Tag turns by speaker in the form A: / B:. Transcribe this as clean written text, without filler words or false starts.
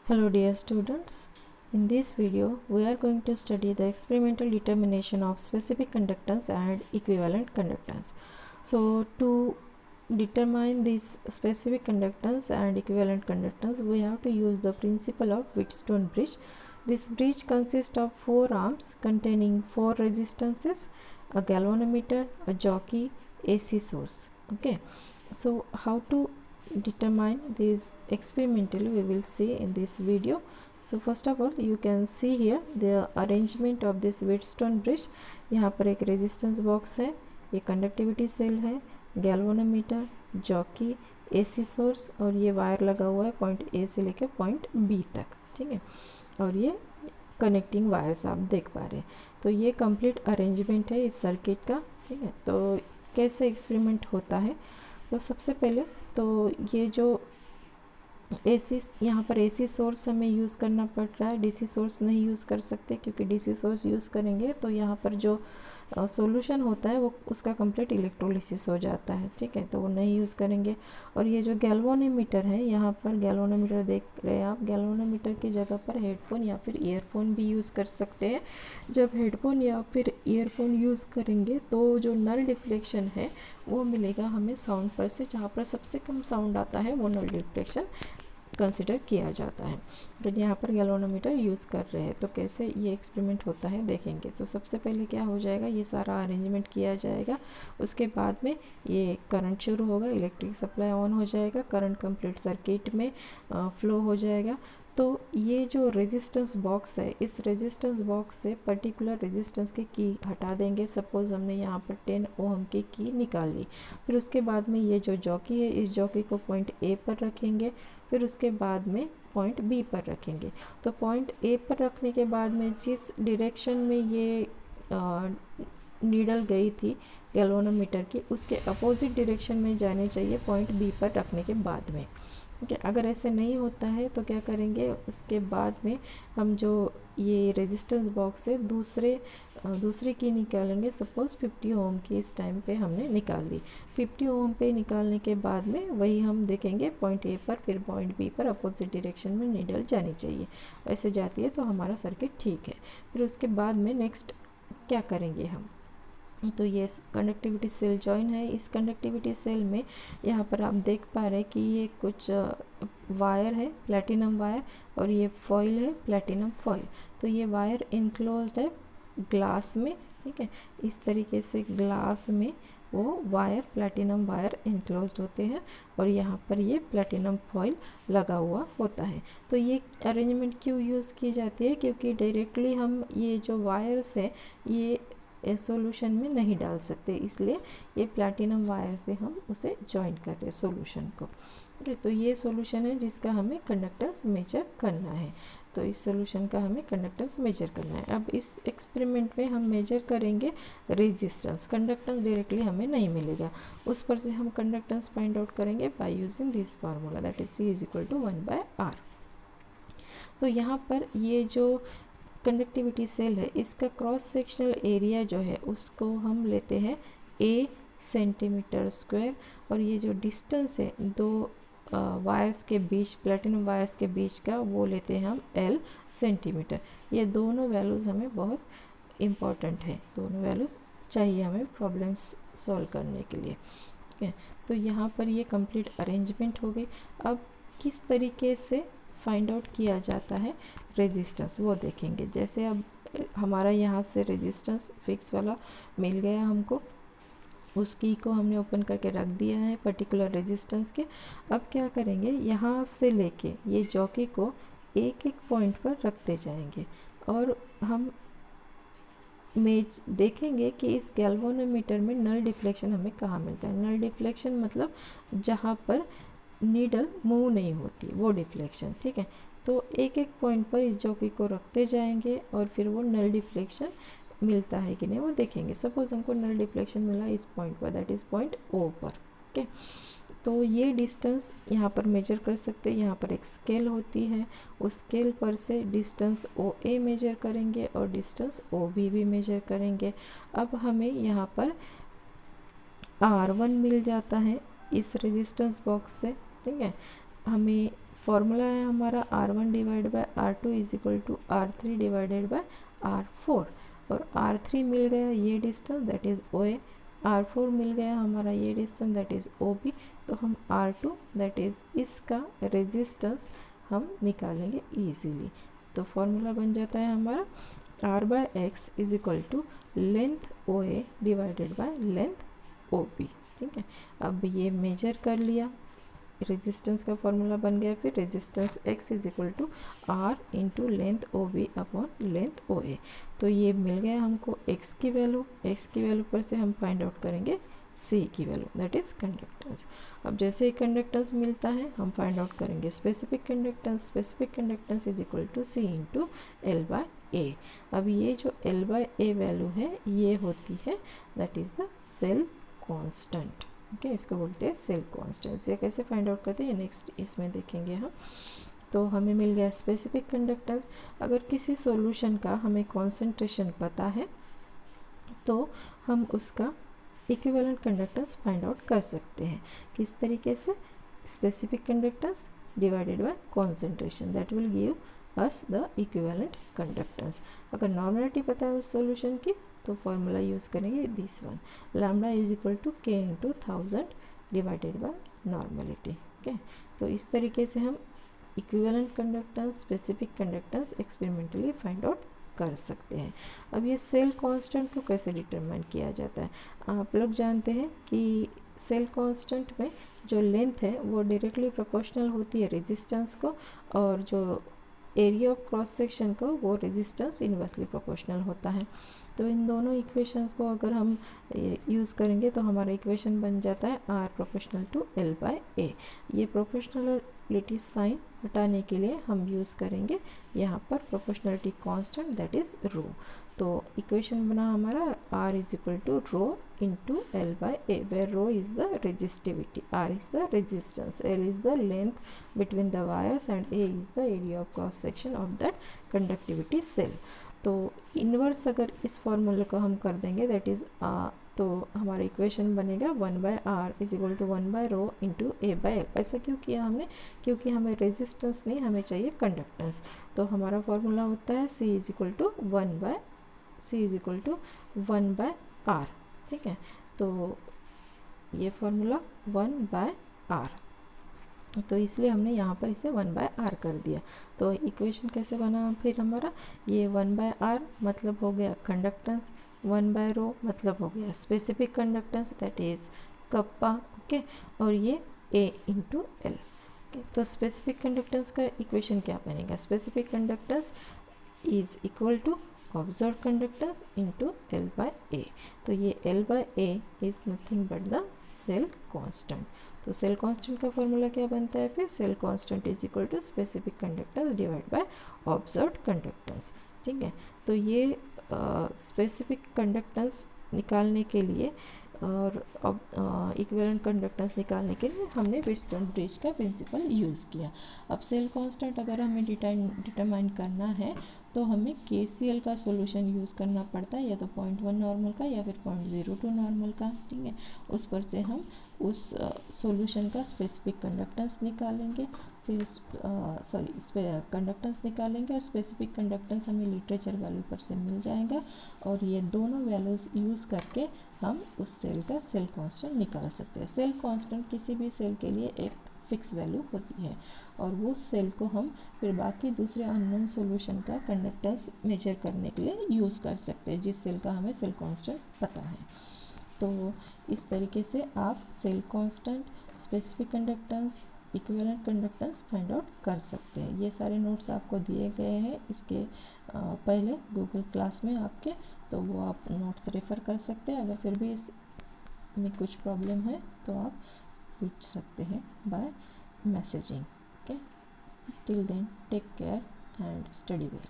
A: Hello dear students, in this video we are going to study the experimental determination of specific conductance and equivalent conductance. So to determine this specific conductance and equivalent conductance, we have to use the principle of Wheatstone bridge. This bridge consists of 4 arms containing 4 resistances, a galvanometer, a jockey, AC source. Okay, so how to determine these experimentally we will see in this video. So first of all you can see here the arrangement of this Wheatstone bridge. यहाँ पर एक resistance box है, ये conductivity cell है, galvanometer, jockey, AC source और ये wire लगा हुआ है पॉइंट ए से लेकर पॉइंट बी तक, ठीक है। और ये कनेक्टिंग वायर्स आप देख पा रहे हैं। तो ये कंप्लीट अरेंजमेंट है इस सर्किट का, ठीक है। तो कैसे एक्सपेरिमेंट होता है, तो सबसे पहले तो ये जो एसी यहाँ पर एसी सोर्स हमें यूज़ करना पड़ रहा है, डीसी सोर्स नहीं यूज़ कर सकते क्योंकि डीसी सोर्स यूज़ करेंगे तो यहाँ पर जो सॉल्यूशन होता है वो उसका कंप्लीट इलेक्ट्रोलिसिस हो जाता है, ठीक है, तो वो नहीं यूज़ करेंगे। और ये जो गैल्वेनोमीटर है, यहाँ पर गैल्वेनोमीटर देख रहे हैं आप, गैल्वेनोमीटर की जगह पर हेडफोन या फिर ईयरफोन भी यूज़ कर सकते हैं। जब हेडफोन या फिर ईयरफोन यूज़ करेंगे तो जो नल डिफ्लेक्शन है वो मिलेगा हमें साउंड पर से, जहाँ पर सबसे कम साउंड आता है वो नल डिफ्लेक्शन कंसिडर किया जाता है। तो यहाँ पर गैल्वेनोमीटर यूज़ कर रहे हैं, तो कैसे ये एक्सपेरिमेंट होता है देखेंगे। तो सबसे पहले क्या हो जाएगा, ये सारा अरेंजमेंट किया जाएगा, उसके बाद में ये करंट शुरू होगा, इलेक्ट्रिक सप्लाई ऑन हो जाएगा, करंट कंप्लीट सर्किट में फ्लो हो जाएगा। तो ये जो रेजिस्टेंस बॉक्स है, इस रेजिस्टेंस बॉक्स से पर्टिकुलर रेजिस्टेंस की हटा देंगे। सपोज़ हमने यहाँ पर 10 ओम की निकाल ली। फिर उसके बाद में ये जो जॉकी है, इस जॉकी को पॉइंट ए पर रखेंगे, फिर उसके बाद में पॉइंट बी पर रखेंगे। तो पॉइंट ए पर रखने के बाद में जिस डायरेक्शन में ये नीडल गई थी गैल्वेनोमीटर की, उसके अपोजिट डायरेक्शन में जाने चाहिए पॉइंट बी पर रखने के बाद में, ठीक है। अगर ऐसे नहीं होता है तो क्या करेंगे, उसके बाद में हम जो ये रेजिस्टेंस बॉक्स से दूसरे की निकालेंगे। सपोज़ 50 ओम की इस टाइम पे हमने निकाल ली। 50 ओम पे निकालने के बाद में वही हम देखेंगे पॉइंट ए पर, फिर पॉइंट बी पर अपोजिट डायरेक्शन में नीडल जानी चाहिए। ऐसे जाती है तो हमारा सर्किट ठीक है। फिर उसके बाद में नेक्स्ट क्या करेंगे हम, तो ये कंडक्टिविटी सेल जॉइन है। इस कंडक्टिविटी सेल में यहाँ पर आप देख पा रहे हैं कि ये कुछ वायर है, प्लैटिनम वायर, और ये फॉइल है, प्लैटिनम फॉइल। तो ये वायर इनक्लोज्ड है ग्लास में, ठीक है। इस तरीके से ग्लास में वो वायर, प्लैटिनम वायर इनक्लोज्ड होते हैं और यहाँ पर ये प्लैटिनम फॉइल लगा हुआ होता है। तो ये अरेंजमेंट क्यों यूज़ की जाती है, क्योंकि डायरेक्टली हम ये जो वायर्स है ये सॉल्यूशन में नहीं डाल सकते, इसलिए ये प्लैटिनम वायर से हम उसे जॉइन कर रहे हैं सॉल्यूशन को, ओके। तो ये सॉल्यूशन है जिसका हमें कंडक्टेंस मेजर करना है। तो इस सॉल्यूशन का हमें कंडक्टेंस मेजर करना है। अब इस एक्सपेरिमेंट में हम मेजर करेंगे रेजिस्टेंस, कंडक्टेंस डायरेक्टली हमें नहीं मिलेगा, उस पर से हम कंडक्टेंस फाइंड आउट करेंगे by using this formula, that is C is equal to 1/R। तो यहाँ पर ये जो कंडक्टिविटी सेल है, इसका क्रॉस सेक्शनल एरिया जो है उसको हम लेते हैं A सेंटीमीटर स्क्वायर, और ये जो डिस्टेंस है दो वायर्स के बीच, प्लैटिनम वायर्स के बीच का, वो लेते हैं हम L सेंटीमीटर। ये दोनों वैल्यूज़ हमें बहुत इम्पॉर्टेंट है, दोनों वैल्यूज़ चाहिए हमें प्रॉब्लम्स सॉल्व करने के लिए, ठीक है। तो यहाँ पर ये कंप्लीट अरेंजमेंट हो गई। अब किस तरीके से फाइंड आउट किया जाता है रेजिस्टेंस वो देखेंगे। जैसे अब हमारा यहाँ से रेजिस्टेंस फिक्स वाला मिल गया हमको, उस की को हमने ओपन करके रख दिया है पर्टिकुलर रेजिस्टेंस के। अब क्या करेंगे, यहाँ से लेके ये जॉकी को एक एक पॉइंट पर रखते जाएंगे और हम देखेंगे कि इस गैल्वेनोमीटर में नल डिफ्लेक्शन हमें कहाँ मिलता है। नल डिफ्लेक्शन मतलब जहाँ पर नीडल मूव नहीं होती वो डिफ्लेक्शन, ठीक है। तो एक एक पॉइंट पर इस जॉकी को रखते जाएंगे और फिर वो नल डिफ्लेक्शन मिलता है कि नहीं वो देखेंगे। सपोज हमको नल डिफ्लेक्शन मिला इस पॉइंट पर, दैट इज़ पॉइंट ओ पर, ओके। तो ये डिस्टेंस यहाँ पर मेजर कर सकते हैं। यहाँ पर एक स्केल होती है, उस स्केल पर से डिस्टेंस OA मेजर करेंगे और डिस्टेंस OB भी मेजर करेंगे। अब हमें यहाँ पर R1 मिल जाता है इस रेजिस्टेंस बॉक्स से, ठीक है। हमें फॉर्मूला है हमारा R1 divide by R2 is equal to R3 divided by R4, और R3 मिल गया ये distance that is OA, R4 मिल गया हमारा ये डिस्टेंस दैट इज़ OB, तो हम R2 दैट इज़ इसका रेजिस्टेंस हम निकालेंगे इजीली। तो फॉर्मूला बन जाता है हमारा R by x is equal to length OA divided by length OB। ठीक है, अब ये मेजर कर लिया, रेजिस्टेंस का फॉर्मूला बन गया, फिर resistance x is equal to R into length OB upon length OA। तो ये मिल गया हमको x की वैल्यू पर से हम फाइंड आउट करेंगे C की वैल्यू दैट इज़ कंडक्टेंस। अब जैसे ही कंडक्टेंस मिलता है हम फाइंड आउट करेंगे specific conductance is equal to C into L by A। अब ये जो L बाय A वैल्यू है ये होती है that is the cell constant. Okay, इसको बोलते हैं सेल कांस्टेंट। ये कैसे फाइंड आउट करते हैं नेक्स्ट इसमें देखेंगे हम। तो हमें मिल गया स्पेसिफिक कंडक्टेंस। अगर किसी सॉल्यूशन का हमें कॉन्सेंट्रेशन पता है तो हम उसका इक्विवेलेंट कंडक्टेंस फाइंड आउट कर सकते हैं। किस तरीके से? Specific conductance divided by concentration that will give us the equivalent conductance. अगर नॉर्मेलिटी पता है उस सॉल्यूशन की तो फॉर्मूला यूज़ करेंगे this one, lambda is equal to K into 1000 divided by normality. Okay, तो इस तरीके से हम equivalent conductance, specific conductance experimentally find out कर सकते हैं। अब ये सेल कांस्टेंट को कैसे डिटरमाइन किया जाता है? आप लोग जानते हैं कि सेल कांस्टेंट में जो लेंथ है वो डायरेक्टली प्रोपोर्शनल होती है रेजिस्टेंस को, और जो एरिया ऑफ क्रॉस सेक्शन को वो रेजिस्टेंस इन्वर्सली प्रोपोर्शनल होता है। तो इन दोनों इक्वेशंस को अगर हम यूज़ करेंगे तो हमारा इक्वेशन बन जाता है R proportional to L by A। ये प्रोपोर्शनलिटी साइन हटाने के लिए हम यूज़ करेंगे यहाँ पर proportionality constant that is rho. तो इक्वेशन बना हमारा R is equal to rho into L by A, where rho is the resistivity, R is the resistance, L is the length between the wires and A is the area of cross section of that conductivity cell. तो inverse अगर इस फॉर्मूले को हम कर देंगे that is तो हमारा इक्वेशन बनेगा 1 by R is equal to 1 by rho into A by L। ऐसा क्यों किया हमने? क्योंकि हमें रेजिस्टेंस नहीं, हमें चाहिए कंडक्टेंस। तो हमारा फॉर्मूला होता है C is equal to 1 by R। ठीक है, तो ये फॉर्मूला 1 बाय R, तो इसलिए हमने यहाँ पर इसे 1 बाय R कर दिया। तो इक्वेशन कैसे बना फिर हमारा? ये 1 बाय R मतलब हो गया कंडक्टेंस, 1 बाय रो मतलब हो गया specific conductance that is kappa. Okay, और ये A इंटू L। तो स्पेसिफिक कंडक्टेंस का इक्वेशन क्या बनेगा? Specific conductance is equal to observe conductance into L by A। तो ये L by A is nothing but the cell constant. तो cell constant का फॉर्मूला क्या बनता है फिर? Cell constant is equal to specific conductance divide by observed conductance. ठीक है, तो ये स्पेसिफिक कंडक्टेंस निकालने के लिए और इक्विवेलेंट कंडक्टेंस निकालने के लिए हमने व्हिटस्टोन ब्रिज का प्रिंसिपल यूज़ किया। अब सेल कांस्टेंट अगर हमें डिटरमाइन करना है तो हमें KCL का सॉल्यूशन यूज़ करना पड़ता है, या तो 0.1 नॉर्मल का या फिर 0.02 नॉर्मल का। ठीक है, उस पर से हम उस सॉल्यूशन का स्पेसिफिक कंडक्टेंस निकालेंगे, फिर कंडक्टेंस निकालेंगे और स्पेसिफिक कंडक्टेंस हमें लिटरेचर वैल्यू पर से मिल जाएगा, और ये दोनों वैल्यूज़ यूज़ करके हम उस सेल का सेल कांस्टेंट निकाल सकते हैं। सेल कांस्टेंट किसी भी सेल के लिए एक फिक्स वैल्यू होती है, और वो सेल को हम फिर बाकी दूसरे अननोन सॉल्यूशन का कंडक्टेंस मेजर करने के लिए यूज़ कर सकते हैं जिस सेल का हमें सेल कांस्टेंट पता है। तो इस तरीके से आप cell constant, specific conductance, equivalent conductance find out कर सकते हैं। ये सारे नोट्स आपको दिए गए हैं इसके पहले गूगल क्लास में आपके, तो वो आप नोट्स रेफ़र कर सकते हैं। अगर फिर भी इसमें कुछ प्रॉब्लम है तो आप पूछ सकते हैं by messaging. Okay, till then take care and study well.